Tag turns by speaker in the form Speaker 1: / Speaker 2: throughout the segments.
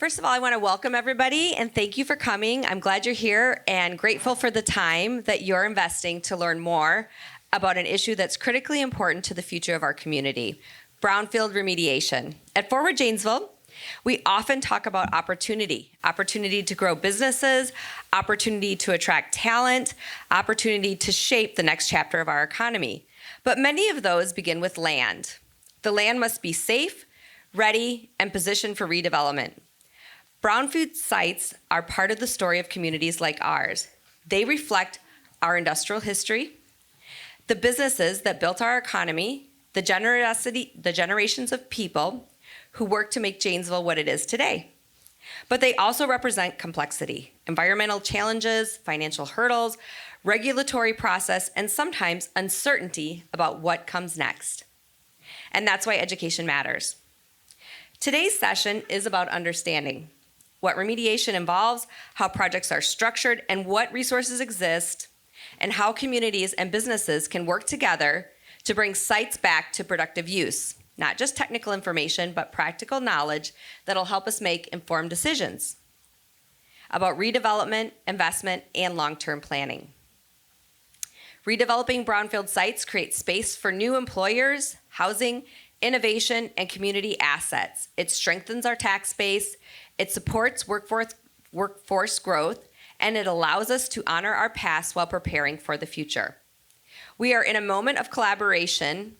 Speaker 1: First of all, I want to welcome everybody and thank you for coming. I'm glad you're here and grateful for the time that you're investing to learn more about an issue that's critically important to the future of our community, brownfield remediation. At Forward Janesville, we often talk about opportunity to grow businesses, opportunity to attract talent, opportunity to shape the next chapter of our economy. But many of those begin with land. The land must be safe, ready, and positioned for redevelopment. Brownfield sites are part of the story of communities like ours. They reflect our industrial history, the businesses that built our economy, the generations of people who worked to make Janesville what it is today. But they also represent complexity, environmental challenges, financial hurdles, regulatory process, and sometimes uncertainty about what comes next. And that's why education matters. Today's session is about understanding what remediation involves, how projects are structured, and what resources exist, and how communities and businesses can work together to bring sites back to productive use. Not just technical information, but practical knowledge that'll help us make informed decisions about redevelopment, investment, and long-term planning. Redeveloping brownfield sites creates space for new employers, housing, innovation, and community assets. It strengthens our tax base, it supports workforce growth, and it allows us to honor our past while preparing for the future. We are in a moment of collaboration.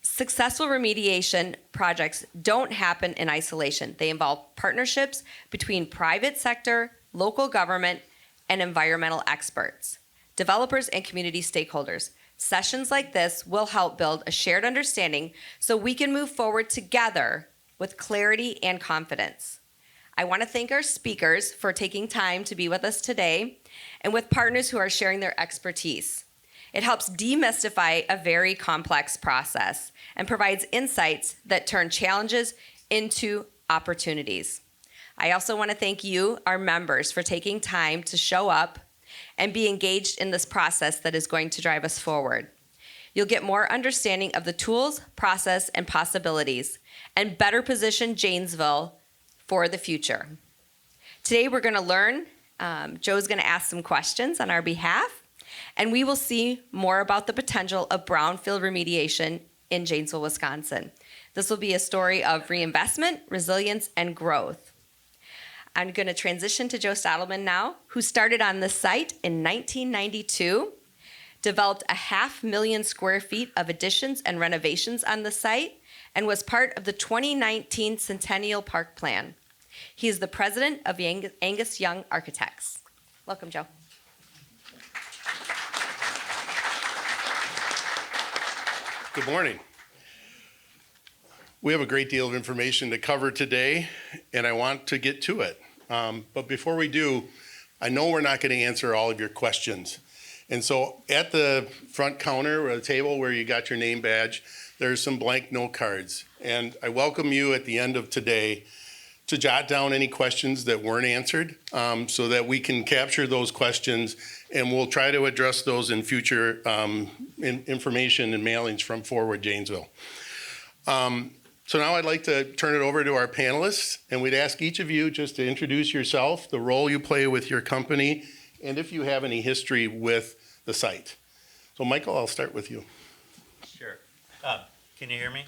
Speaker 1: Successful remediation projects don't happen in isolation. They involve partnerships between private sector, local government, and environmental experts, developers, and community stakeholders. Sessions like this will help build a shared understanding so we can move forward together with clarity and confidence. I want to thank our speakers for taking time to be with us today and with partners who are sharing their expertise. It helps demystify a very complex process and provides insights that turn challenges into opportunities. I also want to thank you, our members, for taking time to show up and be engaged in this process that is going to drive us forward. You'll get more understanding of the tools, process, and possibilities, and better position Janesville for the future. Today we're going to learn. Joe's going to ask some questions on our behalf, and we will see more about the potential of brownfield remediation in Janesville, Wisconsin. This will be a story of reinvestment, resilience, and growth. I'm going to transition to Joe Stottleman now, who started on this site in 1992, developed 500,000 square feet of additions and renovations on the site, and was part of the 2019 Centennial Park Plan. He is the president of Angus Young Architects. Welcome, Joe.
Speaker 2: Good morning. We have a great deal of information to cover today, and I want to get to it. But before we do, I know we're not going to answer all of your questions. And so at the front counter or the table where you got your name badge, there's some blank note cards. And I welcome you at the end of today to jot down any questions that weren't answered so that we can capture those questions, and we'll try to address those in future information and mailings from Forward Janesville. So now I'd like to turn it over to our panelists, and we'd ask each of you just to introduce yourself, the role you play with your company, and if you have any history with the site. So Michael, I'll start with you.
Speaker 3: Sure. Can you hear me?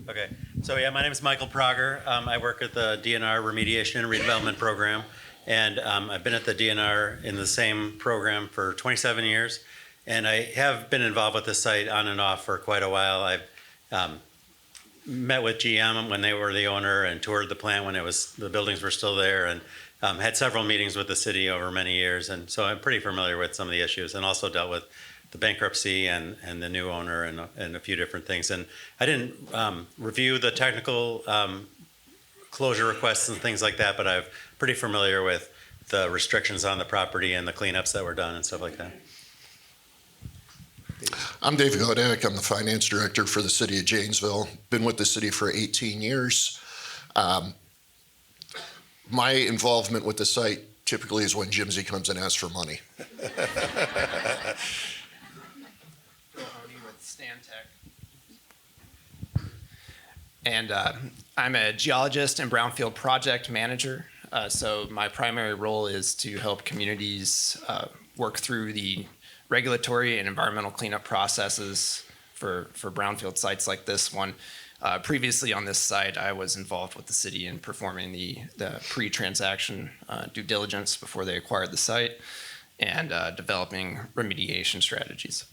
Speaker 3: Okay. So yeah, my name is Michael Prager. I work at the DNR Remediation and Redevelopment Program, and I've been at the DNR in the same program for 27 years, and I have been involved with the site on and off for quite a while. I've met with GM when they were the owner and toured the plant when the buildings were still there, and had several meetings with the city over many years, and so I'm pretty familiar with some of the issues, and also dealt with the bankruptcy and the new owner and a few different things. And I didn't review the technical closure requests and things like that, but I'm pretty familiar with the restrictions on the property and the cleanups that were done and stuff like that.
Speaker 4: I'm Dave Godek. I'm the finance director for the city of Janesville. Been with the city for 18 years. My involvement with the site typically is when Jimsy comes and asks for money.
Speaker 5: Honea with Stantec. And I'm a geologist and brownfield project manager. So my primary role is to help communities work through the regulatory and environmental cleanup processes for brownfield sites like this one. Previously on this site, I was involved with the city in performing the pre-transaction due diligence before they acquired the site and developing remediation strategies.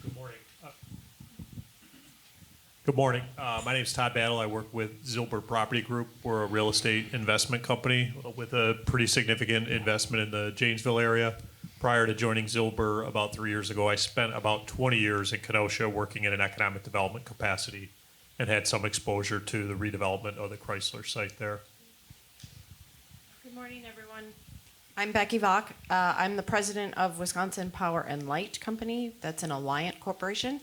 Speaker 6: Good morning. Good morning. My name is Todd Battle. I work with Zilber Property Group. We're a real estate investment company with a pretty significant investment in the Janesville area. Prior to joining Zilber about 3 years ago, I spent about 20 years in Kenosha working in an economic development capacity and had some exposure to the redevelopment of the Chrysler site there.
Speaker 7: Good morning, everyone. I'm Becky Valcq. I'm the president of Wisconsin Power and Light Company. That's an Alliant corporation.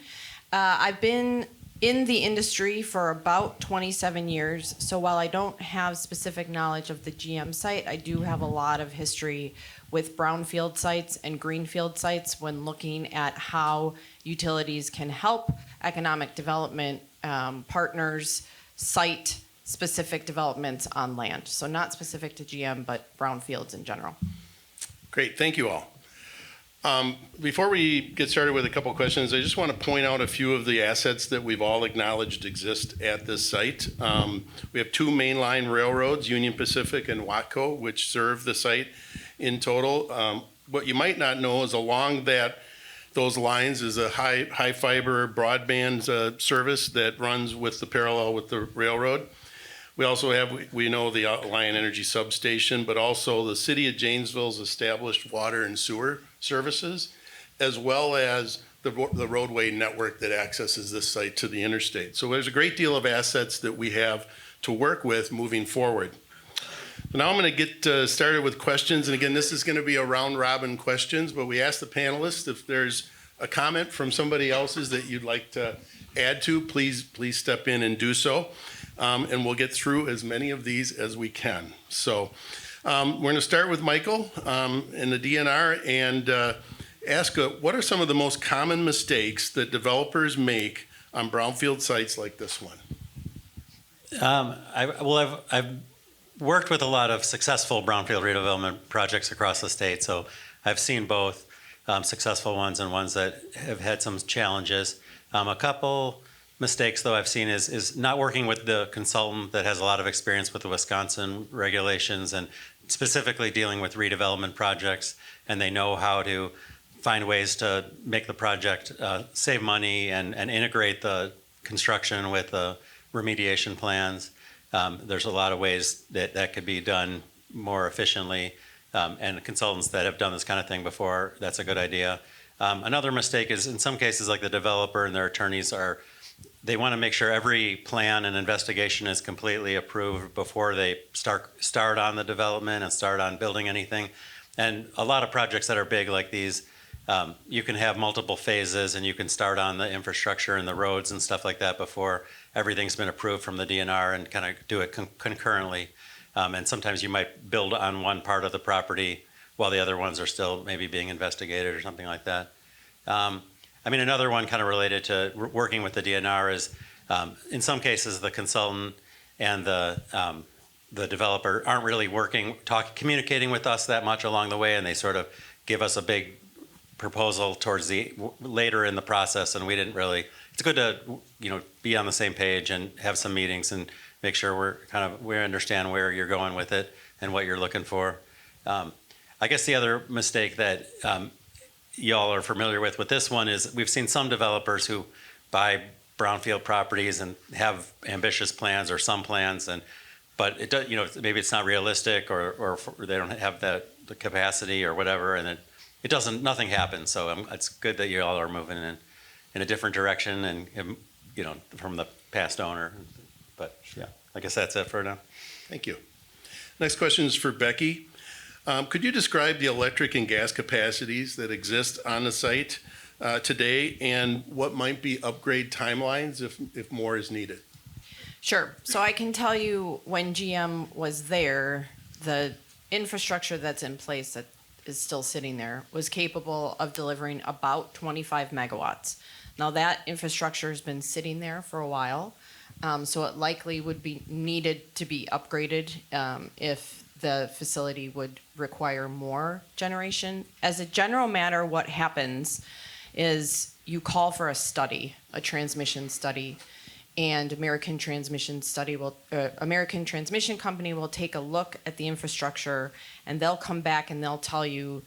Speaker 7: I've been in the industry for about 27 years. So while I don't have specific knowledge of the GM site, I do have a lot of history with brownfield sites and greenfield sites when looking at how utilities can help economic development partners site specific developments on land. So not specific to GM, but brownfields in general.
Speaker 2: Great, thank you all. Before we get started with a couple questions, I just want to point out a few of the assets that we've all acknowledged exist at this site. We have two mainline railroads, Union Pacific and JATCO, which serve the site in total. What you might not know is along those lines is a high fiber broadband service that runs with the parallel with the railroad. We also have, we know the Alliant Energy substation, but also the city of Janesville's established water and sewer services, as well as the roadway network that accesses this site to the interstate. So there's a great deal of assets that we have to work with moving forward. Now I'm going to get started with questions. And again, this is going to be a round robin questions, but we ask the panelists if there's a comment from somebody else's that you'd like to add to, please step in and do so. And we'll get through as many of these as we can. So we're going to start with Michael in the DNR and ask what are some of the most common mistakes that developers make on brownfield sites like this one?
Speaker 3: I've worked with a lot of successful brownfield redevelopment projects across the state, so I've seen both successful ones and ones that have had some challenges. A couple mistakes, though, I've seen is not working with the consultant that has a lot of experience with the Wisconsin regulations and specifically dealing with redevelopment projects, and they know how to find ways to make the project save money and integrate the construction with the remediation plans. There's a lot of ways that could be done more efficiently, and consultants that have done this kind of thing before, that's a good idea. Another mistake is in some cases, like the developer and their attorneys they want to make sure every plan and investigation is completely approved before they start on the development and start on building anything. And a lot of projects that are big like these, you can have multiple phases and you can start on the infrastructure and the roads and stuff like that before everything's been approved from the DNR and kind of do it concurrently. And sometimes you might build on one part of the property while the other ones are still maybe being investigated or something like that. Another one kind of related to working with the DNR is, in some cases, the consultant and the developer aren't really communicating with us that much along the way, and they sort of give us a big proposal towards later in the process, and we didn't really. It's good to be on the same page and have some meetings and make sure we understand where you're going with it and what you're looking for. I guess the other mistake that y'all are familiar with this one is we've seen some developers who buy brownfield properties and have ambitious plans or some plans, but it does, maybe it's not realistic or they don't have the capacity or whatever, and nothing happens. So it's good that you all are moving in a different direction and from the past owner. But yeah, I guess that's it for now.
Speaker 2: Thank you. Next question is for Becky. Could you describe the electric and gas capacities that exist on the site today and what might be upgrade timelines if more is needed?
Speaker 7: Sure. So I can tell you when GM was there, the infrastructure that's in place that is still sitting there was capable of delivering about 25 megawatts. Now that infrastructure has been sitting there for a while. So it likely would be needed to be upgraded if the facility would require more generation. As a general matter, what happens is you call for a study, a transmission study, and American Transmission Company will take a look at the infrastructure, and they'll come back and they'll tell you,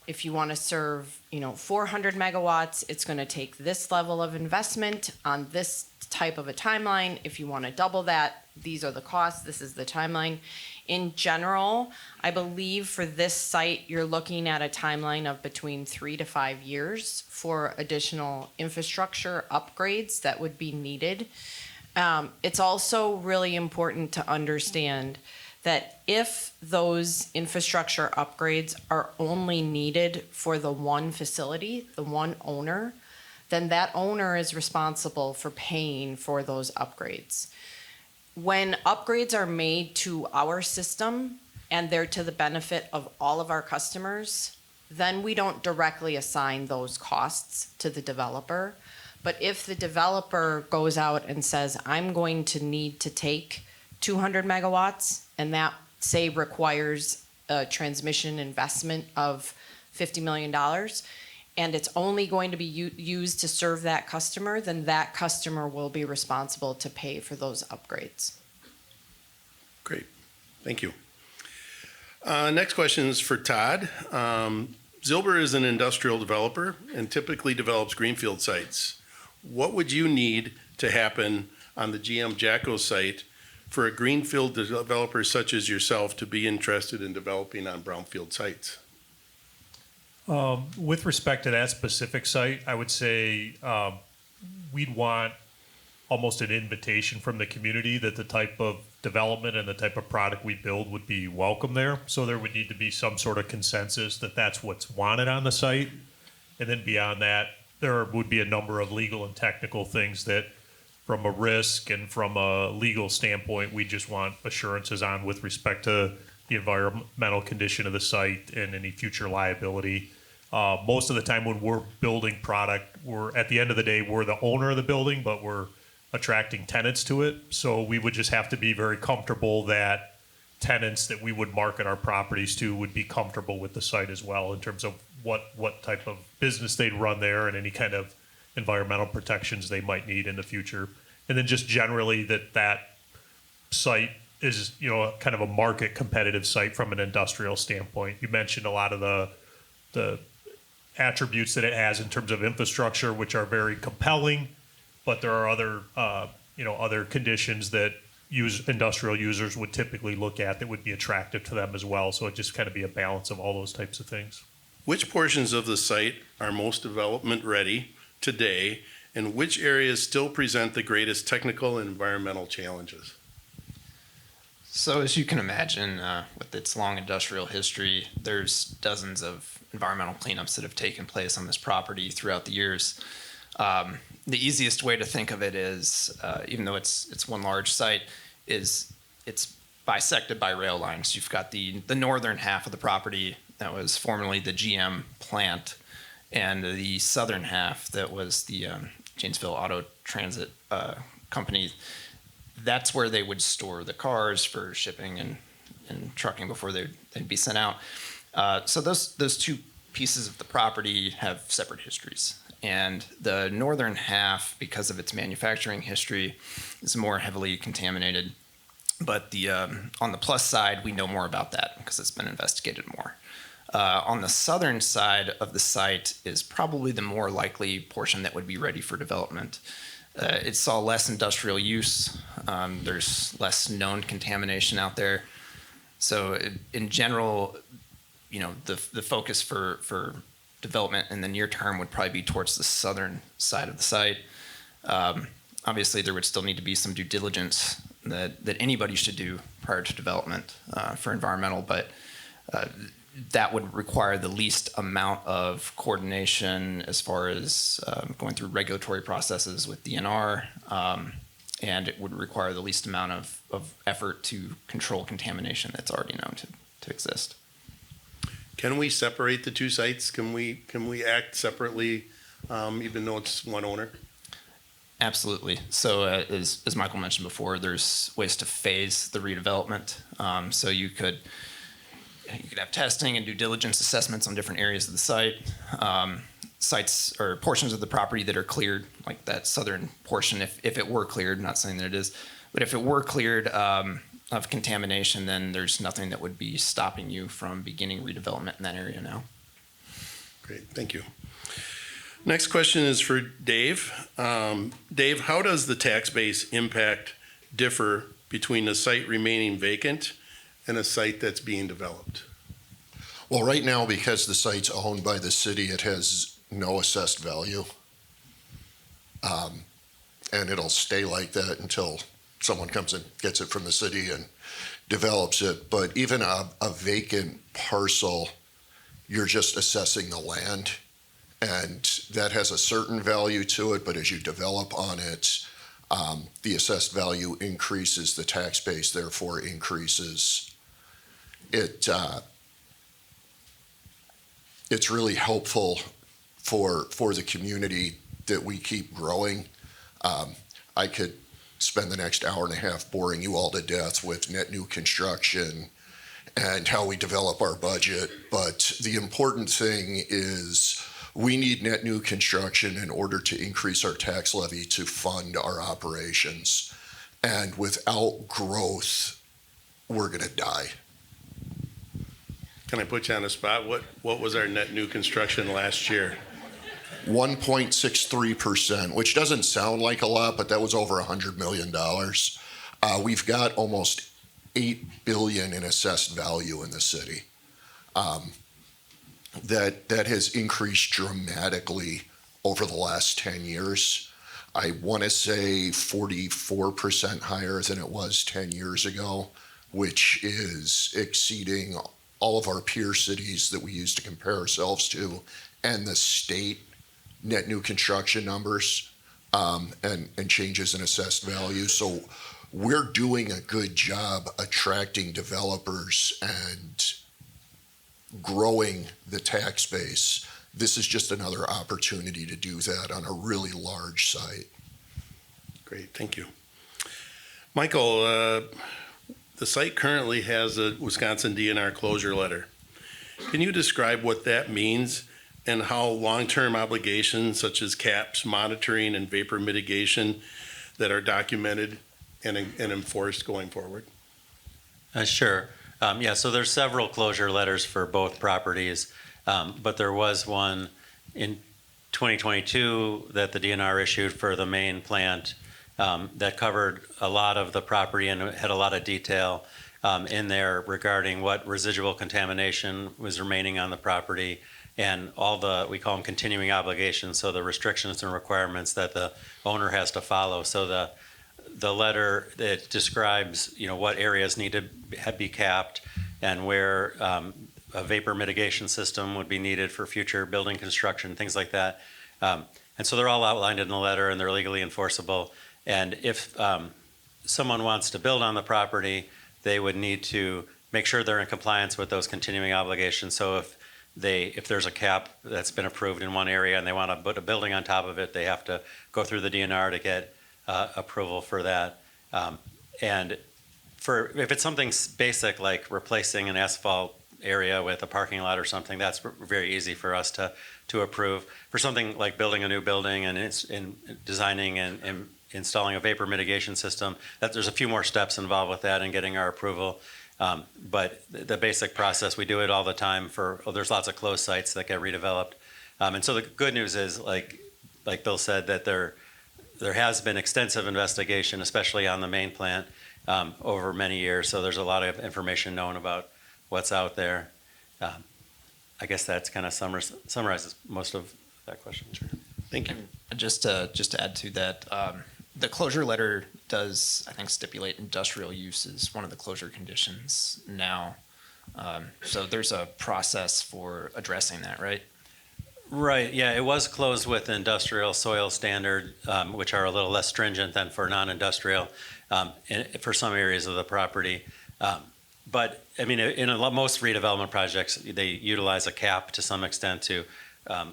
Speaker 7: if you want to serve, 400 megawatts, it's going to take this level of investment on this type of a timeline. If you want to double that, these are the costs, this is the timeline. In general, I believe for this site, you're looking at a timeline of between 3 to 5 years for additional infrastructure upgrades that would be needed. It's also really important to understand that if those infrastructure upgrades are only needed for the one facility, the one owner, then that owner is responsible for paying for those upgrades. When upgrades are made to our system and they're to the benefit of all of our customers, then we don't directly assign those costs to the developer. But if the developer goes out and says, I'm going to need to take 200 megawatts, and that, say, requires a transmission investment of $50 million, and it's only going to be used to serve that customer, then that customer will be responsible to pay for those upgrades.
Speaker 2: Great, thank you. Next question is for Todd. Zilber is an industrial developer and typically develops greenfield sites. What would you need to happen on the GM JATCO site for a greenfield developer such as yourself to be interested in developing on brownfield sites?
Speaker 6: With respect to that specific site, I would say we'd want almost an invitation from the community that the type of development and the type of product we build would be welcome there. So there would need to be some sort of consensus that that's what's wanted on the site. And then beyond that, there would be a number of legal and technical things that, from a risk and from a legal standpoint, we just want assurances on with respect to the environmental condition of the site and any future liability. Most of the time when we're building product, at the end of the day, we're the owner of the building, but we're attracting tenants to it. So we would just have to be very comfortable that tenants that we would market our properties to would be comfortable with the site as well in terms of what type of business they'd run there and any kind of environmental protections they might need in the future. And then just generally that site is, kind of a market competitive site from an industrial standpoint. You mentioned a lot of the attributes that it has in terms of infrastructure, which are very compelling, but there are other conditions that industrial users would typically look at that would be attractive to them as well. So it just kind of be a balance of all those types of things.
Speaker 2: Which portions of the site are most development ready today, and which areas still present the greatest technical and environmental challenges?
Speaker 5: So as you can imagine, with its long industrial history, there's dozens of environmental cleanups that have taken place on this property throughout the years. The easiest way to think of it is, even though it's one large site, is it's bisected by rail lines. You've got the northern half of the property that was formerly the GM plant, and the southern half that was the Janesville Auto Transit Company. That's where they would store the cars for shipping and trucking before they'd be sent out. So those two pieces of the property have separate histories. And the northern half, because of its manufacturing history, is more heavily contaminated. But on the plus side, we know more about that because it's been investigated more. On the southern side of the site is probably the more likely portion that would be ready for development. It saw less industrial use. There's less known contamination out there. So in general, the focus for development in the near term would probably be towards the southern side of the site. Obviously, there would still need to be some due diligence that anybody should do prior to development for environmental, but that would require the least amount of coordination as far as going through regulatory processes with DNR, and it would require the least amount of effort to control contamination that's already known to exist.
Speaker 2: Can we separate the two sites? Can we act separately, even though it's one owner?
Speaker 5: Absolutely. So as Michael mentioned before, there's ways to phase the redevelopment. So you could have testing and due diligence assessments on different areas of the site. Sites or portions of the property that are cleared, like that southern portion, if it were cleared, not saying that it is, but if it were cleared of contamination, then there's nothing that would be stopping you from beginning redevelopment in that area now.
Speaker 2: Great, thank you. Next question is for Dave. Dave, how does the tax base impact differ between a site remaining vacant and a site that's being developed?
Speaker 4: Well, right now, because the site's owned by the city, it has no assessed value. And it'll stay like that until someone comes and gets it from the city and develops it. But even a vacant parcel, you're just assessing the land, and that has a certain value to it, but as you develop on it, the assessed value increases, the tax base therefore increases. It's really helpful for the community that we keep growing. I could spend the next hour and a half boring you all to death with net new construction and how we develop our budget, but the important thing is we need net new construction in order to increase our tax levy to fund our operations. And without growth, we're gonna die.
Speaker 2: Can I put you on the spot? What was our net new construction last year?
Speaker 4: 1.63%, which doesn't sound like a lot, but that was over $100 million. We've got almost $8 billion in assessed value in the city. That has increased dramatically over the last 10 years. I want to say 44% higher than it was 10 years ago, which is exceeding all of our peer cities that we use to compare ourselves to, and the state net new construction numbers, and changes in assessed value. So we're doing a good job attracting developers and growing the tax base. This is just another opportunity to do that on a really large site.
Speaker 2: Great, thank you. Michael, the site currently has a Wisconsin DNR closure letter. Can you describe what that means and how long-term obligations such as caps, monitoring, and vapor mitigation that are documented and enforced going forward?
Speaker 3: Sure. So there's several closure letters for both properties, but there was one in 2022 that the DNR issued for the main plant that covered a lot of the property and had a lot of detail in there regarding what residual contamination was remaining on the property and all the, we call them continuing obligations, so the restrictions and requirements that the owner has to follow. So the letter that describes, what areas need to be capped and where a vapor mitigation system would be needed for future building construction, things like that. And so they're all outlined in the letter and they're legally enforceable. And if someone wants to build on the property, they would need to make sure they're in compliance with those continuing obligations. So if there's a cap that's been approved in one area and they want to put a building on top of it, they have to go through the DNR to get approval for that. And if it's something basic like replacing an asphalt area with a parking lot or something, that's very easy for us to approve. For something like building a new building and in designing and installing a vapor mitigation system, that there's a few more steps involved with that and getting our approval. But the basic process, we do it all the time there's lots of closed sites that get redeveloped. And so the good news is, like Bill said, that there has been extensive investigation, especially on the main plant, over many years. So there's a lot of information known about what's out there. I guess that's kind of summarizes most of that question. Sure.
Speaker 2: Thank you.
Speaker 5: And just to add to that, the closure letter does, I think, stipulate industrial use as one of the closure conditions now. So there's a process for addressing that, right?
Speaker 3: Right, yeah, it was closed with industrial soil standard, which are a little less stringent than for non-industrial for some areas of the property. But I mean, most redevelopment projects, they utilize a cap to some extent to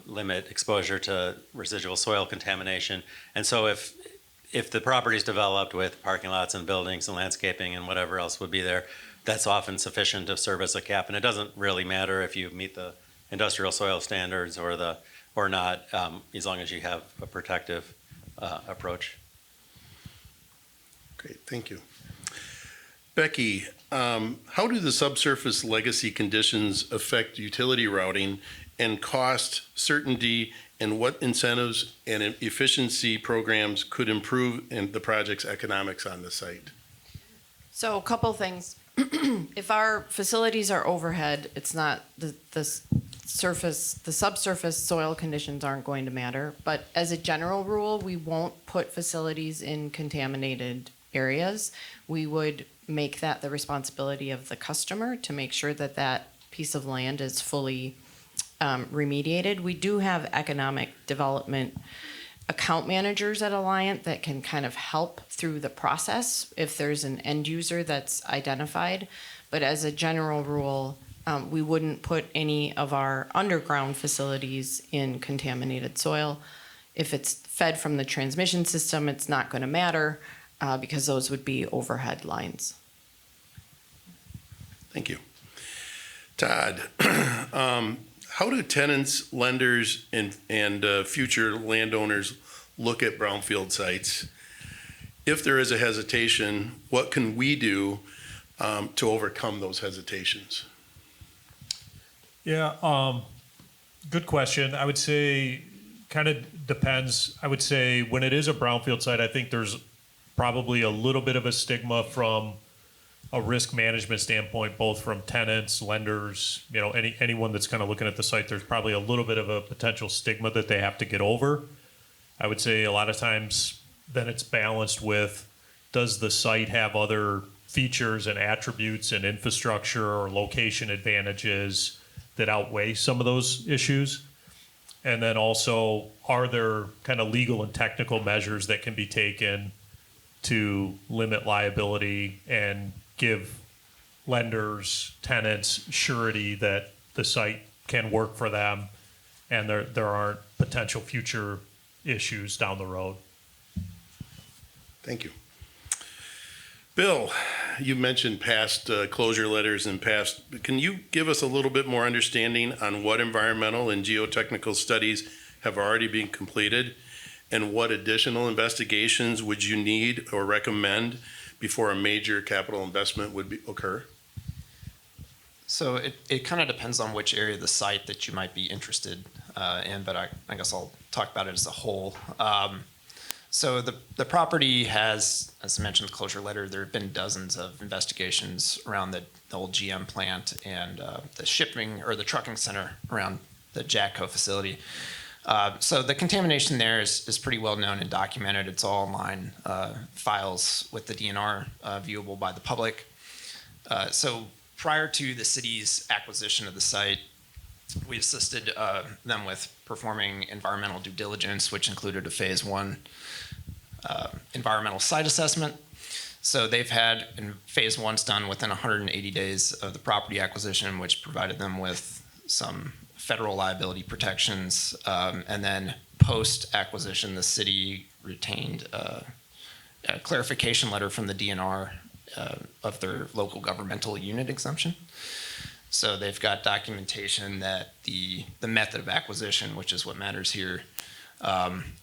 Speaker 3: limit exposure to residual soil contamination. And so if if the property is developed with parking lots and buildings and landscaping and whatever else would be there, that's often sufficient to serve as a cap. And it doesn't really matter if you meet the industrial soil standards or not, as long as you have a protective approach.
Speaker 2: Great, thank you. Becky, how do the subsurface legacy conditions affect utility routing and cost certainty, and what incentives and efficiency programs could improve in the project's economics on the site?
Speaker 7: So a couple things. If our facilities are overhead, it's not the subsurface soil conditions aren't going to matter. But as a general rule, we won't put facilities in contaminated areas. We would make that the responsibility of the customer to make sure that that piece of land is fully remediated. We do have economic development account managers at Alliant that can kind of help through the process if there's an end user that's identified. But as a general rule, we wouldn't put any of our underground facilities in contaminated soil. If it's fed from the transmission system, it's not going to matter because those would be overhead lines.
Speaker 2: Thank you. Todd, how do tenants, lenders, and future landowners look at brownfield sites? If there is a hesitation, what can we do to overcome those hesitations?
Speaker 6: Yeah, good question. I would say kind of depends. I would say when it is a brownfield site, I think there's probably a little bit of a stigma from a risk management standpoint, both from tenants, lenders, anyone that's kind of looking at the site. There's probably a little bit of a potential stigma that they have to get over. I would say a lot of times then it's balanced with, does the site have other features and attributes and infrastructure or location advantages that outweigh some of those issues? And then also, are there kind of legal and technical measures that can be taken to limit liability and give lenders, tenants surety that the site can work for them and there aren't potential future issues down the road?
Speaker 2: Thank you. Bill, you mentioned past closure letters and past. Can you give us a little bit more understanding on what environmental and geotechnical studies have already been completed, and what additional investigations would you need or recommend before a major capital investment would occur?
Speaker 5: So it kind of depends on which area of the site that you might be interested in, but I guess I'll talk about it as a whole. So the property has, as I mentioned, the closure letter. There have been dozens of investigations around the old GM plant and the shipping or the trucking center around the JATCO facility. So the contamination there is pretty well known and documented. It's all online files with the DNR viewable by the public. So prior to the city's acquisition of the site, we assisted them with performing environmental due diligence, which included a phase 1 environmental site assessment. So they've had phase 1's done within 180 days of the property acquisition, which provided them with some federal liability protections, and then post-acquisition, the city retained a clarification letter from the DNR of their local governmental unit exemption. So they've got documentation that the method of acquisition, which is what matters here,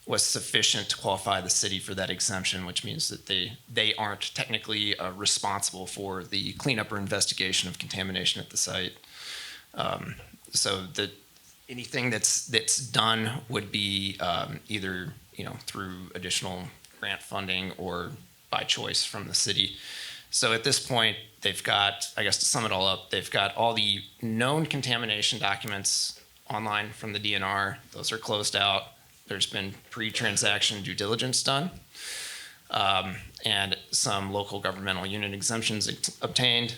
Speaker 5: was sufficient to qualify the city for that exemption, which means that they aren't technically responsible for the cleanup or investigation of contamination at the site. So anything that's done would be either through additional grant funding or by choice from the city. So at this point, they've got, I guess to sum it all up, they've got all the known contamination documents online from the DNR. Those are closed out. There's been pre-transaction due diligence done, and some local governmental unit exemptions obtained.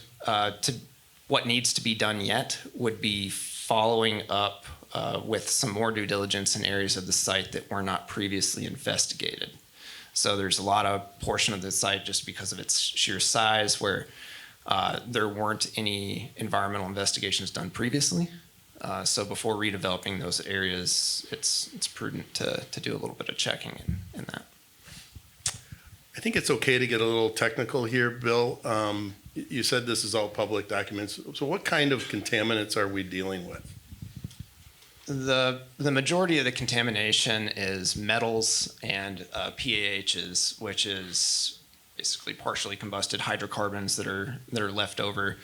Speaker 5: What needs to be done yet would be following up with some more due diligence in areas of the site that were not previously investigated. So there's a lot of portion of the site just because of its sheer size where there weren't any environmental investigations done previously. So before redeveloping those areas, it's prudent to do a little bit of checking in that.
Speaker 2: I think it's okay to get a little technical here, Bill. You said this is all public documents. So what kind of contaminants are we dealing with?
Speaker 5: The majority of the contamination is metals and PAHs, which is basically partially combusted hydrocarbons that are left over.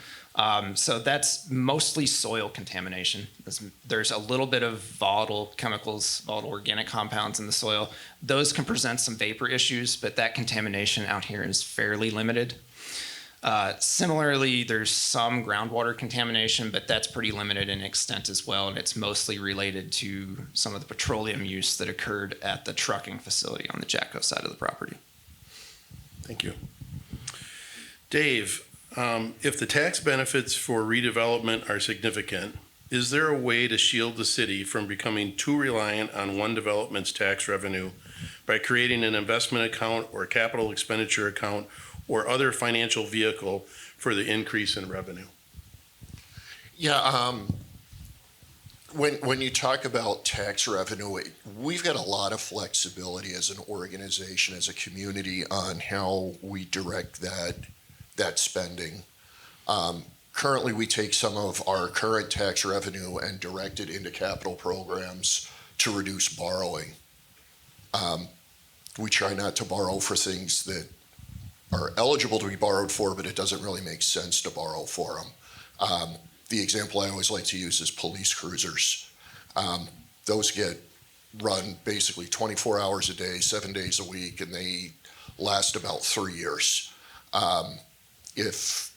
Speaker 5: So that's mostly soil contamination. There's a little bit of volatile chemicals, volatile organic compounds in the soil. Those can present some vapor issues, but that contamination out here is fairly limited. Similarly, there's some groundwater contamination, but that's pretty limited in extent as well, and it's mostly related to some of the petroleum use that occurred at the trucking facility on the JATCO side of the property.
Speaker 2: Thank you. Dave, if the tax benefits for redevelopment are significant, is there a way to shield the city from becoming too reliant on one development's tax revenue by creating an investment account or capital expenditure account or other financial vehicle for the increase in revenue?
Speaker 4: Yeah, when you talk about tax revenue, we've got a lot of flexibility as an organization, as a community, on how we direct that spending. Currently, we take some of our current tax revenue and direct it into capital programs to reduce borrowing. We try not to borrow for things that are eligible to be borrowed for, but it doesn't really make sense to borrow for them. The example I always like to use is police cruisers. Those get run basically 24 hours a day, 7 days a week, and they last about 3 years. If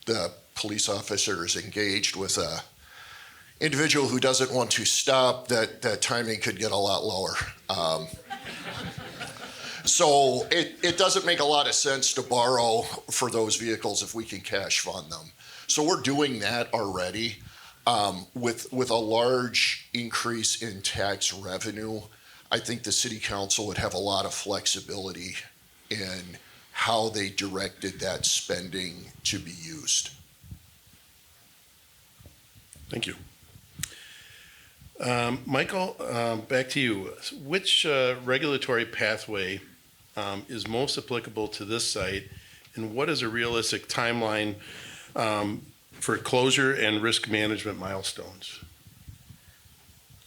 Speaker 4: the police officer is engaged with a individual who doesn't want to stop, that timing could get a lot lower. So it doesn't make a lot of sense to borrow for those vehicles if we can cash fund them. So we're doing that already. With a large increase in tax revenue, I think the city council would have a lot of flexibility in how they directed that spending to be used.
Speaker 2: Thank you. Michael, back to you. Which regulatory pathway is most applicable to this site, and what is a realistic timeline for closure and risk management milestones?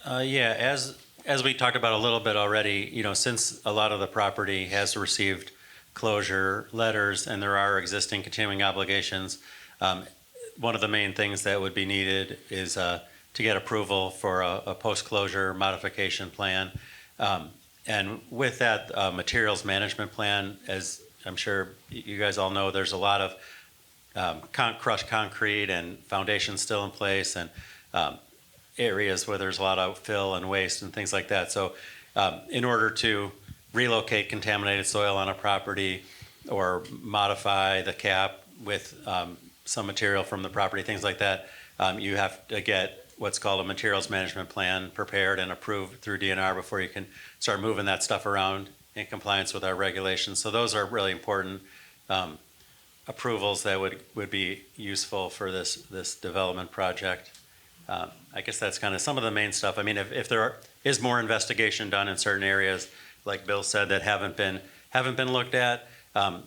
Speaker 3: Yeah, as we talked about a little bit already, since a lot of the property has received closure letters and there are existing continuing obligations, one of the main things that would be needed is to get approval for a post-closure modification plan. And with that materials management plan, as I'm sure you guys all know, there's a lot of crushed concrete and foundations still in place, and areas where there's a lot of fill and waste and things like that. So in order to relocate contaminated soil on a property or modify the cap with some material from the property, things like that, you have to get what's called a materials management plan prepared and approved through DNR before you can start moving that stuff around in compliance with our regulations. So those are really important approvals that would be useful for this development project. I guess that's kind of some of the main stuff. I mean, if there is more investigation done in certain areas, like Bill said, that haven't been looked at,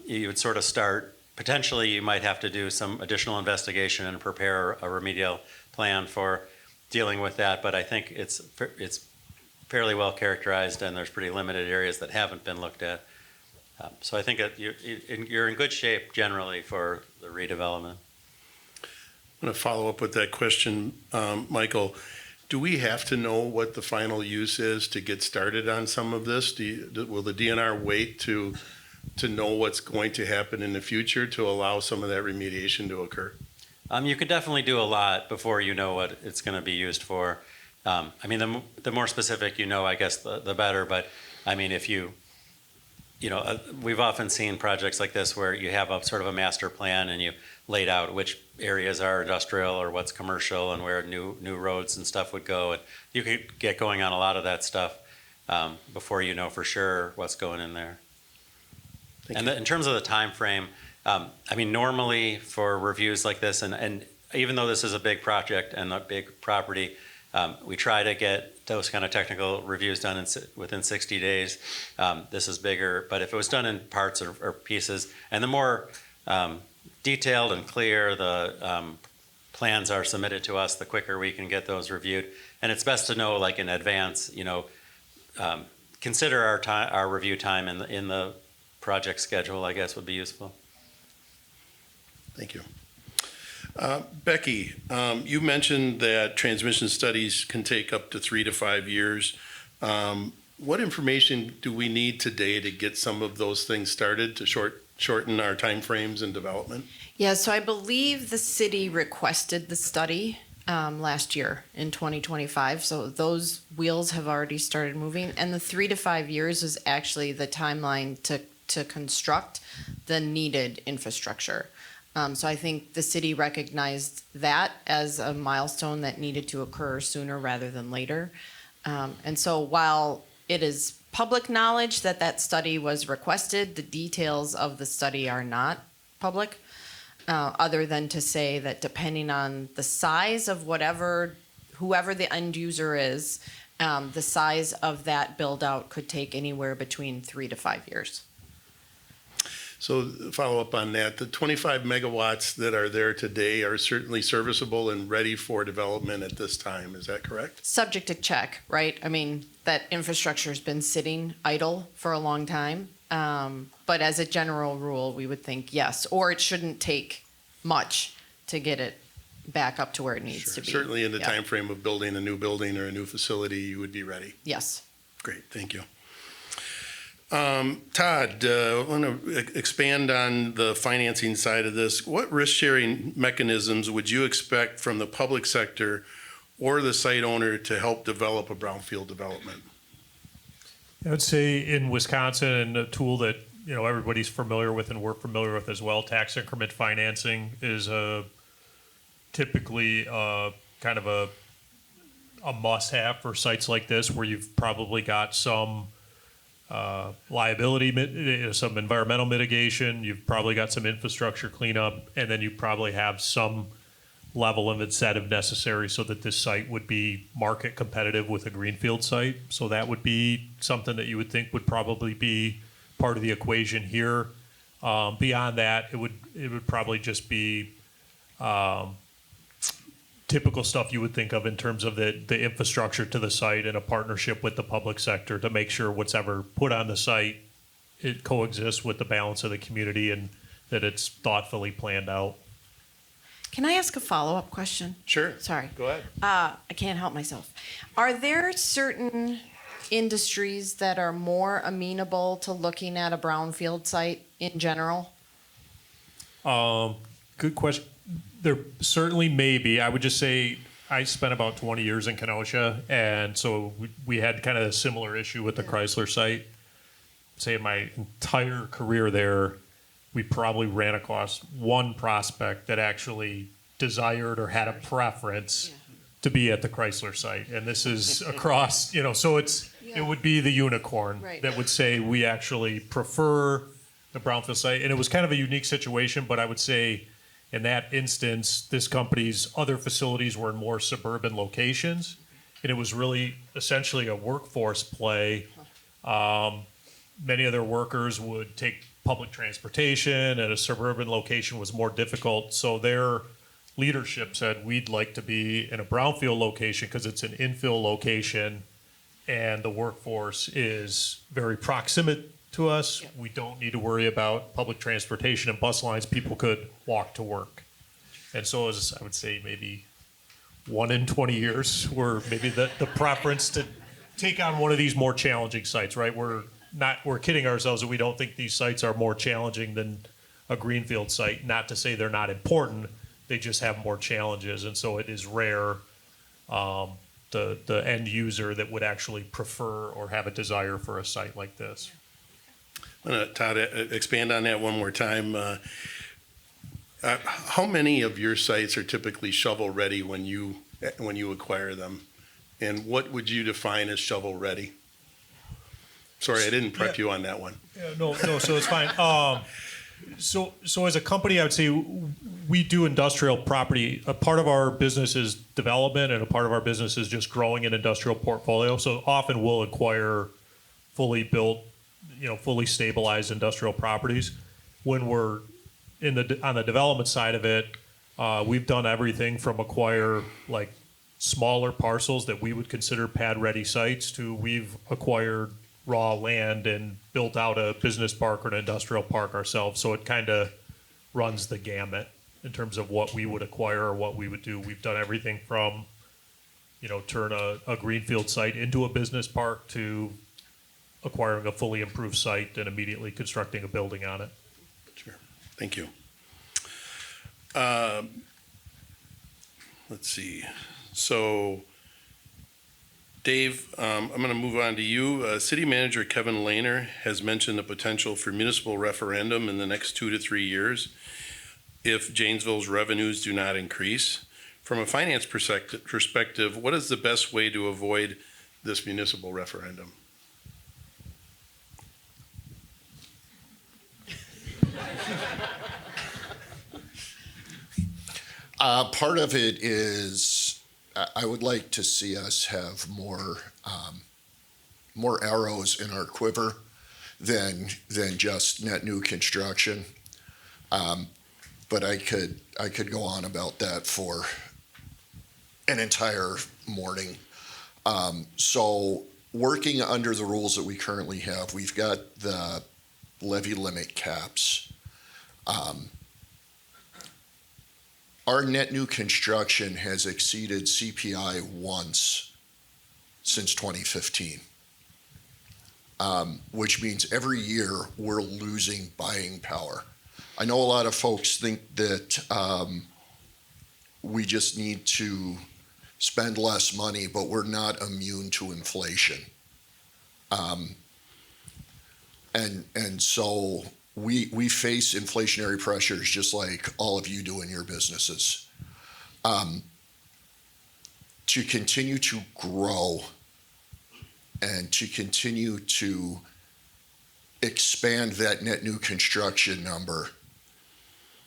Speaker 3: you would sort of start. Potentially, you might have to do some additional investigation and prepare a remedial plan for dealing with that. But I think it's fairly well characterized, and there's pretty limited areas that haven't been looked at. So I think that you're in good shape generally for the redevelopment.
Speaker 2: I'm going to follow up with that question, Michael. Do we have to know what the final use is to get started on some of this? Will the DNR wait to know what's going to happen in the future to allow some of that remediation to occur?
Speaker 3: You could definitely do a lot before you know what it's going to be used for. I mean, the more specific you know, I guess, the better. But I mean, if we've often seen projects like this where you have a sort of a master plan and you laid out which areas are industrial or what's commercial and where new roads and stuff would go. And you could get going on a lot of that stuff before you know for sure what's going in there. In terms of the time frame, I mean, normally for reviews like this, and even though this is a big project and a big property, we try to get those kind of technical reviews done within 60 days. This is bigger, but if it was done in parts or pieces, and the more detailed and clear the plans are submitted to us, the quicker we can get those reviewed. And it's best to know, like in advance, consider our review time in the project schedule, I guess, would be useful.
Speaker 2: Thank you. Becky, you mentioned that transmission studies can take up to 3 to 5 years. What information do we need today to get some of those things started to shorten our timeframes in development?
Speaker 7: Yeah, so I believe the city requested the study last year in 2025. So those wheels have already started moving. And the 3 to 5 years is actually the timeline to construct the needed infrastructure. So I think the city recognized that as a milestone that needed to occur sooner rather than later. And so while it is public knowledge that that study was requested, the details of the study are not public, other than to say that depending on the size of whoever the end user is, the size of that build out could take anywhere between 3 to 5 years.
Speaker 2: So follow up on that, the 25 megawatts that are there today are certainly serviceable and ready for development at this time. Is that correct?
Speaker 7: Subject to check, right? I mean, that infrastructure has been sitting idle for a long time. But as a general rule, we would think yes, or it shouldn't take much to get it back up to where it needs to be.
Speaker 2: Certainly in the
Speaker 7: Yeah.
Speaker 2: time frame of building a new building or a new facility, you would be ready.
Speaker 7: Yes.
Speaker 2: Great, thank you. Todd, I want to expand on the financing side of this. What risk-sharing mechanisms would you expect from the public sector or the site owner to help develop a brownfield development?
Speaker 6: I would say in Wisconsin, a tool that everybody's familiar with and we're familiar with as well, tax increment financing is typically kind of a must-have for sites like this, where you've probably got some liability, some environmental mitigation, you've probably got some infrastructure cleanup, and then you probably have some level of incentive necessary so that this site would be market competitive with a greenfield site. So that would be something that you would think would probably be part of the equation here. Beyond that, it would probably just be typical stuff you would think of in terms of the infrastructure to the site and a partnership with the public sector to make sure what's ever put on the site, it coexists with the balance of the community and that it's thoughtfully planned out.
Speaker 7: Can I ask a follow-up question?
Speaker 2: Sure.
Speaker 7: Sorry.
Speaker 2: Go ahead.
Speaker 7: I can't help myself. Are there certain industries that are more amenable to looking at a brownfield site in general?
Speaker 6: Good question. There certainly may be. I would just say I spent about 20 years in Kenosha, and so we had kind of a similar issue with the Chrysler site. Say in my entire career there, we probably ran across one prospect that actually desired or had a preference to be at the Chrysler site. And this is across, so it would be the unicorn that would say we actually prefer the brownfield site. And it was kind of a unique situation, but I would say in that instance, this company's other facilities were in more suburban locations, and it was really essentially a workforce play. Many of their workers would take public transportation, and a suburban location was more difficult. So their leadership said, we'd like to be in a brownfield location because it's an infill location, and the workforce is very proximate to us. Yep. We don't need to worry about public transportation and bus lines. People could walk to work. And so as I would say, maybe 1 in 20 years, were maybe the preference to take on one of these more challenging sites, right? We're kidding ourselves that we don't think these sites are more challenging than a greenfield site. Not to say they're not important, they just have more challenges. And so it is rare the end user that would actually prefer or have a desire for a site like this.
Speaker 2: I'm going to, Todd, expand on that one more time. How many of your sites are typically shovel-ready when you acquire them? And what would you define as shovel-ready? Sorry, I didn't prep you on that one.
Speaker 6: Yeah, no, so it's fine. So as a company, I would say we do industrial property. A part of our business is development, and a part of our business is just growing an industrial portfolio. So often we'll acquire fully built, fully stabilized industrial properties. When we're on the development side of it, we've done everything from acquire like smaller parcels that we would consider pad-ready sites to we've acquired raw land and built out a business park or an industrial park ourselves. So it kind of runs the gamut in terms of what we would acquire or what we would do. We've done everything from, turn a greenfield site into a business park to acquiring a fully improved site and immediately constructing a building on it.
Speaker 2: Sure. Thank you. Let's see. So, Dave, I'm going to move on to you. City Manager Kevin Lehner has mentioned the potential for municipal referendum in the next 2 to 3 years if Janesville's revenues do not increase. From a finance perspective, what is the best way to avoid this municipal referendum?
Speaker 4: Part of it is I would like to see us have more arrows in our quiver than just net new construction. But I could go on about that for an entire morning. So working under the rules that we currently have, we've got the levy limit caps. Our net new construction has exceeded CPI once since 2015, which means every year we're losing buying power. I know a lot of folks think that we just need to spend less money, but we're not immune to inflation. And so we face inflationary pressures just like all of you do in your businesses. To continue to grow and to continue to expand that net new construction number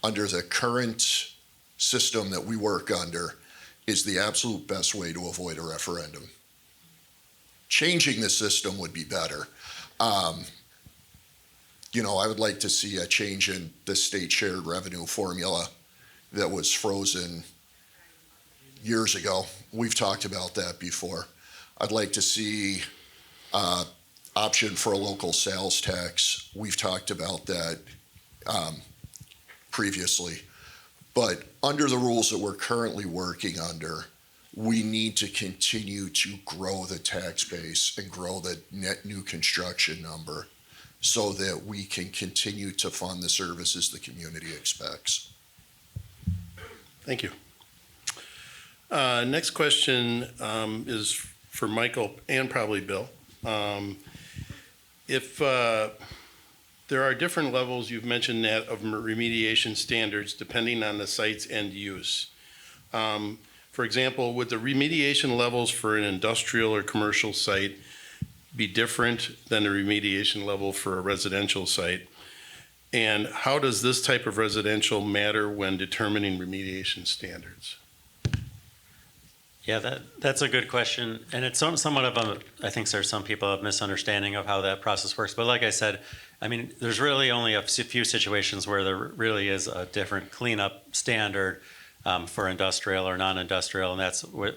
Speaker 4: under the current system that we work under is the absolute best way to avoid a referendum. Changing the system would be better. I would like to see a change in the state shared revenue formula that was frozen years ago. We've talked about that before. I'd like to see option for a local sales tax. We've talked about that previously. But under the rules that we're currently working under, we need to continue to grow the tax base and grow the net new construction number so that we can continue to fund the services the community expects.
Speaker 2: Thank you. Next question is for Michael and probably Bill. If there are different levels, you've mentioned that, of remediation standards depending on the site's end use. For example, would the remediation levels for an industrial or commercial site be different than the remediation level for a residential site? And how does this type of residential matter when determining remediation standards?
Speaker 3: Yeah, that's a good question. And it's somewhat of I think there's some people have misunderstanding of how that process works. But like I said, there's really only a few situations where there really is a different cleanup standard for industrial or non-industrial, and that's with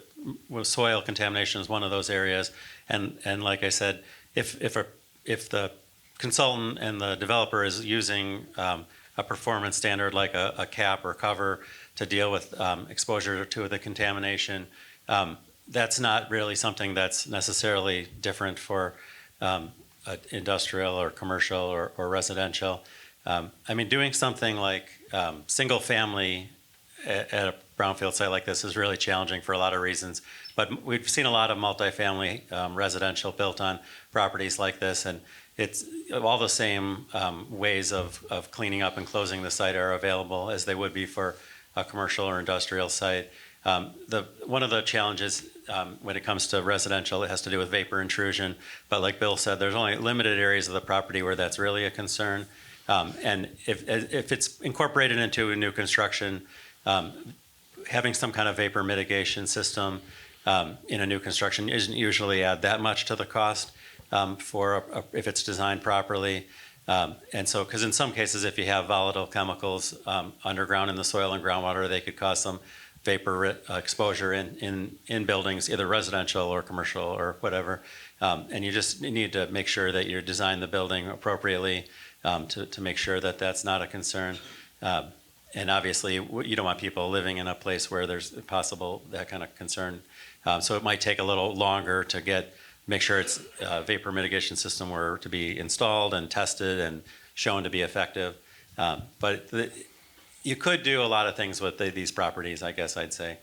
Speaker 3: soil contamination is one of those areas. And like I said, if the consultant and the developer is using a performance standard like a cap or cover to deal with exposure to the contamination, that's not really something that's necessarily different for industrial or commercial or residential. Doing something like single family at a brownfield site like this is really challenging for a lot of reasons. But we've seen a lot of multifamily residential built on properties like this, and it's all the same ways of cleaning up and closing the site are available as they would be for a commercial or industrial site. One of the challenges when it comes to residential, it has to do with vapor intrusion. But like Bill said, there's only limited areas of the property where that's really a concern. And if it's incorporated into a new construction, having some kind of vapor mitigation system in a new construction isn't usually add that much to the cost if it's designed properly. And so, because in some cases, if you have volatile chemicals underground in the soil and groundwater, they could cause some vapor exposure in buildings, either residential or commercial or whatever. And you just need to make sure that you design the building appropriately to make sure that that's not a concern. And obviously, you don't want people living in a place where there's possible that kind of concern. So it might take a little longer to make sure its vapor mitigation system were to be installed and tested and shown to be effective. But you could do a lot of things with these properties, I guess I'd say.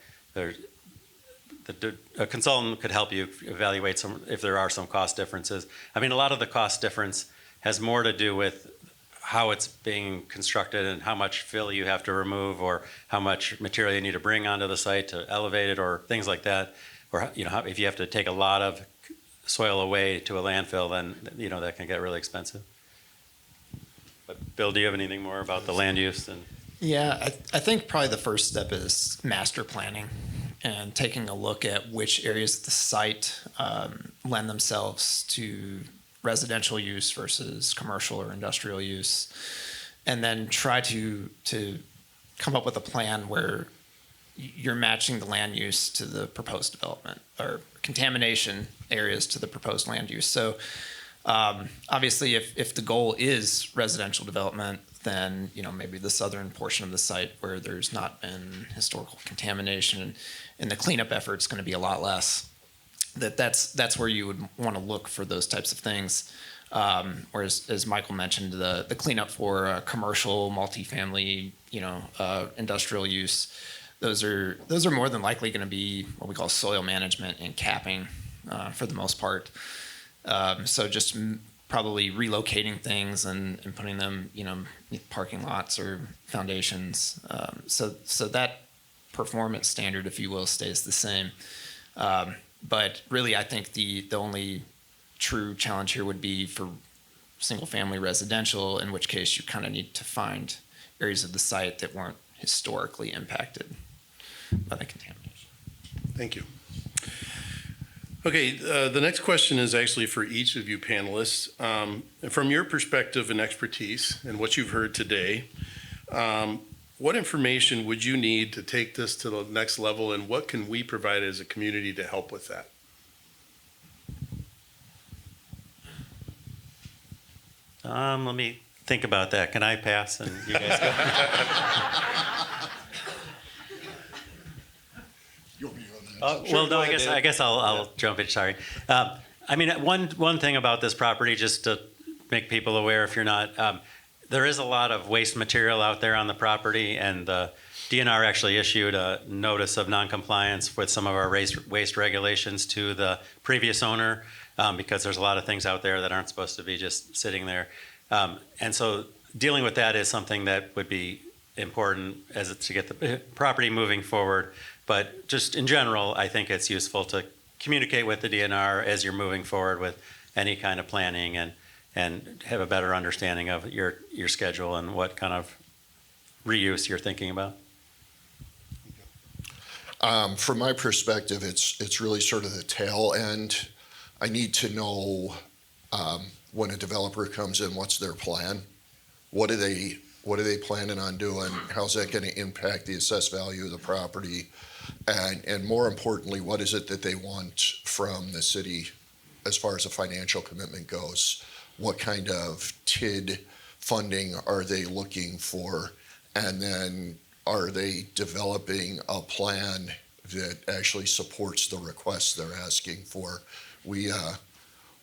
Speaker 3: A consultant could help you evaluate if there are some cost differences. I mean, a lot of the cost difference has more to do with how it's being constructed and how much fill you have to remove or how much material you need to bring onto the site to elevate it or things like that. Or if you have to take a lot of soil away to a landfill, then that can get really expensive. But Bill, do you have anything more about the land use?
Speaker 5: Yeah, I think probably the first step is master planning and taking a look at which areas of the site lend themselves to residential use versus commercial or industrial use, and then try to come up with a plan where you're matching the land use to the proposed development or contamination areas to the proposed land use. So obviously if the goal is residential development, then maybe the southern portion of the site where there's not been historical contamination and the cleanup effort's going to be a lot less. That's where you would want to look for those types of things. Whereas, as Michael mentioned, the cleanup for commercial, multifamily, industrial use, those are more than likely going to be what we call soil management and capping for the most part. So just probably relocating things and putting them, parking lots or foundations. So that performance standard, if you will, stays the same. But really, I think the only true challenge here would be for single-family residential, in which case you kind of need to find areas of the site that weren't historically impacted by the contamination.
Speaker 2: Thank you. Okay, the next question is actually for each of you panelists. From your perspective and expertise and what you've heard today, what information would you need to take this to the next level, and what can we provide as a community to help with that?
Speaker 3: Let me think about that. Can I pass and you guys go? Well, no, I guess I'll jump in. Sorry. I mean, one thing about this property, just to make people aware, if you're not, there is a lot of waste material out there on the property, and the DNR actually issued a notice of noncompliance with some of our waste regulations to the previous owner, because there's a lot of things out there that aren't supposed to be just sitting there. And so dealing with that is something that would be important to get the property moving forward. But just in general, I think it's useful to communicate with the DNR as you're moving forward with any kind of planning and have a better understanding of your schedule and what kind of reuse you're thinking about.
Speaker 4: From my perspective, it's really sort of the tail end. I need to know when a developer comes in, what's their plan? What are they planning on doing? How's that going to impact the assessed value of the property? And more importantly, what is it that they want from the city as far as a financial commitment goes? What kind of TID funding are they looking for? And then are they developing a plan that actually supports the requests they're asking for? We'll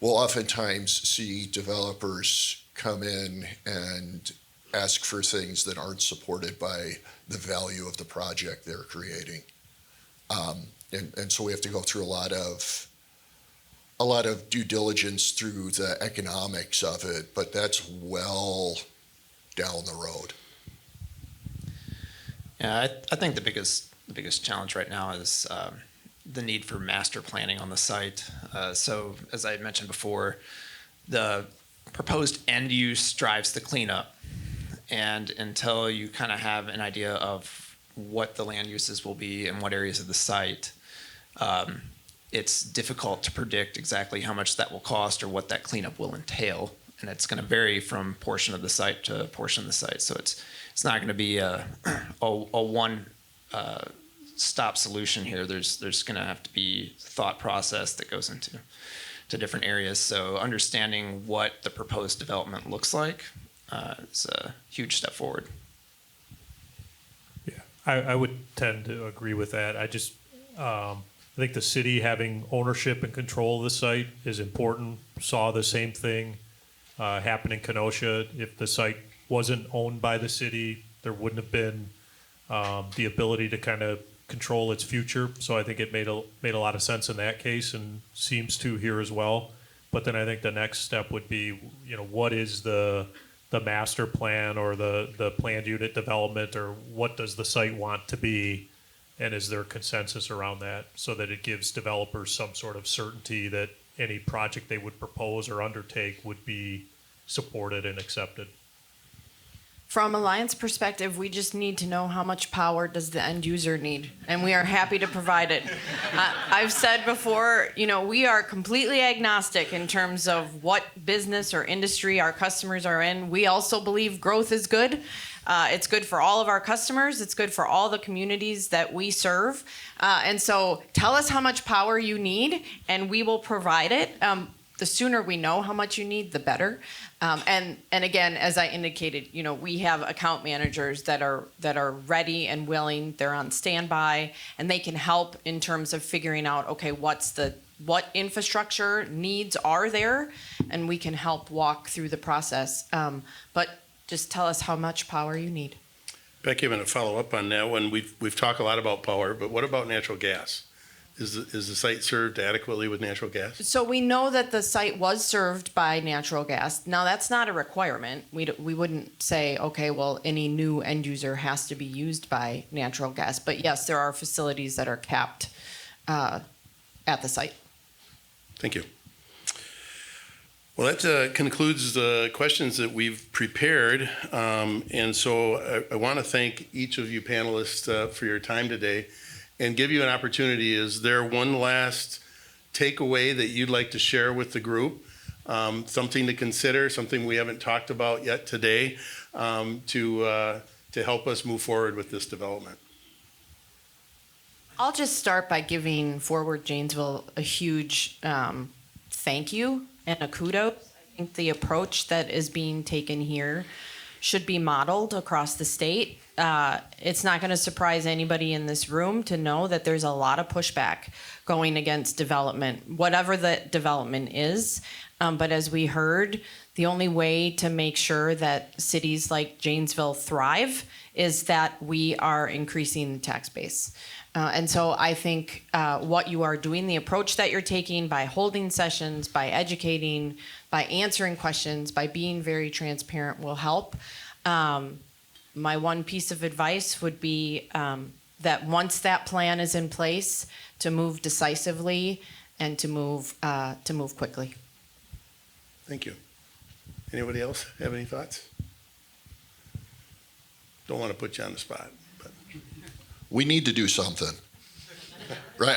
Speaker 4: oftentimes see developers come in and ask for things that aren't supported by the value of the project they're creating. And so we have to go through a lot of due diligence through the economics of it, but that's well down the road.
Speaker 5: Yeah, I think the biggest challenge right now is the need for master planning on the site. So as I mentioned before, the proposed end use drives the cleanup, And until you kind of have an idea of what the land uses will be and what areas of the site, it's difficult to predict exactly how much that will cost or what that cleanup will entail. And it's going to vary from portion of the site to portion of the site. So it's not going to be a one stop solution here. There's going to have to be thought process that goes into different areas. So understanding what the proposed development looks like is a huge step forward.
Speaker 6: Yeah, I would tend to agree with that. I just, I think the city having ownership and control of the site is important. Saw the same thing happen in Kenosha. If the site wasn't owned by the city, there wouldn't have been the ability to kind of control its future. So I think it made a lot of sense in that case, and seems to here as well. But then I think the next step would be, what is the master plan or the planned unit development, or what does the site want to be, and is there consensus around that, so that it gives developers some sort of certainty that any project they would propose or undertake would be supported and accepted.
Speaker 7: From Alliant's perspective, we just need to know how much power does the end user need, and we are happy to provide it. I've said before, we are completely agnostic in terms of what business or industry our customers are in. We also believe growth is good. It's good for all of our customers. It's good for all the communities that we serve. And so tell us how much power you need, and we will provide it. The sooner we know how much you need, the better. And again, as I indicated, we have account managers that are ready and willing. They're on standby, and they can help in terms of figuring out, okay, what infrastructure needs are there, and we can help walk through the process. But just tell us how much power you need.
Speaker 2: Becky, I'm going to follow up on that one. We've talked a lot about power, but what about natural gas? Is the site served adequately with natural gas?
Speaker 7: So we know that the site was served by natural gas. Now, that's not a requirement. We wouldn't say, okay, well, any new end user has to be used by natural gas. But yes, there are facilities that are capped at the site.
Speaker 2: Thank you. Well, that concludes the questions that we've prepared. And so I want to thank each of you panelists for your time today, and give you an opportunity. Is there one last takeaway that you'd like to share with the group? Something to consider, something we haven't talked about yet today, to help us move forward with this development?
Speaker 7: I'll just start by giving Forward Janesville a huge thank you and a kudos. I think the approach that is being taken here should be modeled across the state. It's not going to surprise anybody in this room to know that there's a lot of pushback going against development, whatever the development is. But as we heard, the only way to make sure that cities like Janesville thrive is that we are increasing the tax base. And so I think what you are doing, the approach that you're taking by holding sessions, by educating, by answering questions, by being very transparent will help. My one piece of advice would be that once that plan is in place, to move decisively and to move quickly.
Speaker 2: Thank you. Anybody else have any thoughts? Don't want to put you on the spot, but
Speaker 4: We need to do something. Right?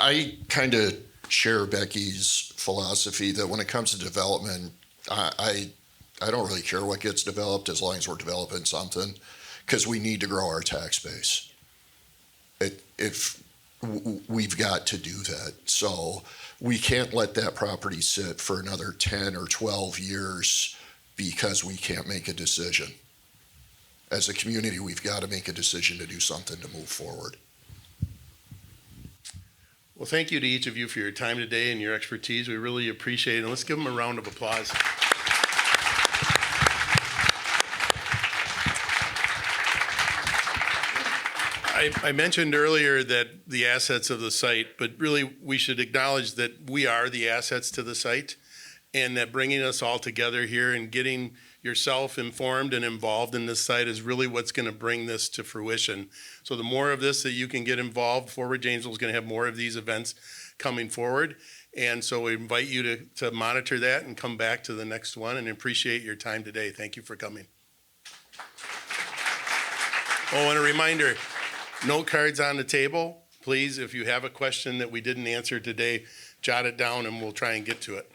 Speaker 4: I kind of share Becky's philosophy that when it comes to development, I don't really care what gets developed as long as we're developing something, because we need to grow our tax base. We've got to do that. So we can't let that property sit for another 10 or 12 years because we can't make a decision. As a community, we've got to make a decision to do something to move forward.
Speaker 2: well, thank you to each of you for your time today and your expertise. We really appreciate it. And let's give them a round of applause. I mentioned earlier that the assets of the site, but really we should acknowledge that we are the assets to the site, and that bringing us all together here and getting yourself informed and involved in this site is really what's going to bring this to fruition. So the more of this that you can get involved, Forward Janesville is going to have more of these events coming forward. And so we invite you to monitor that and come back to the next one, and appreciate your time today. Thank you for coming. Oh, and a reminder, note cards on the table. Please, if you have a question that we didn't answer today, jot it down and we'll try and get to it.